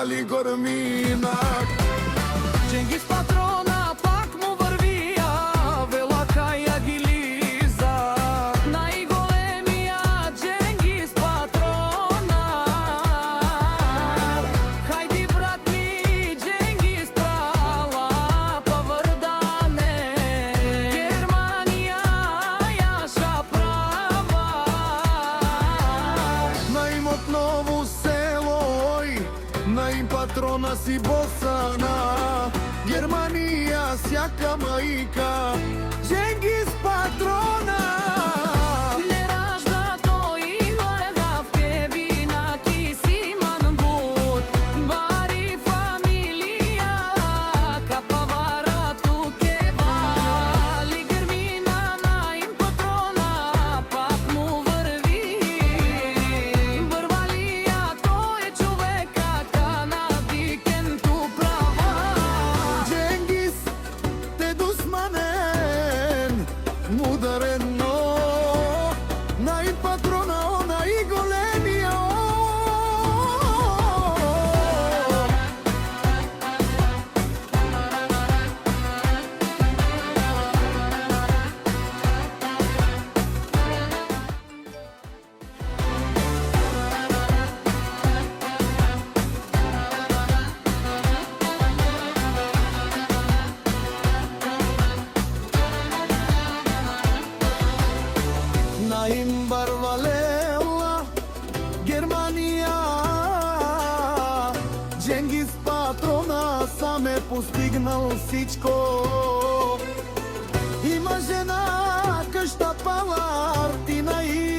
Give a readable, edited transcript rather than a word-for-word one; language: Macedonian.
вали горминак. Дженгис патрона пак му вървия, велака и агилиза. Най-големия Дженгис патрона. Хайди, брат ми, Дженгис прала повърдане. Германия яша права. На им от Ново село, ой, на им патрона си Босана. Германия сяка майка, Дженгис патрона. Не ражда той гледа в кебина кисиман бут. Бари фамилия капавара туке вали. Гермина на им патрона пак му върви. Бървалия той е човека канадикен ту права. Дженгис те дусманен, мударен, но на им патрона, она и големия. На им барвалела Германия. Дженгис патрона сам е постигнал всичко. Има жена къща пала, Артина и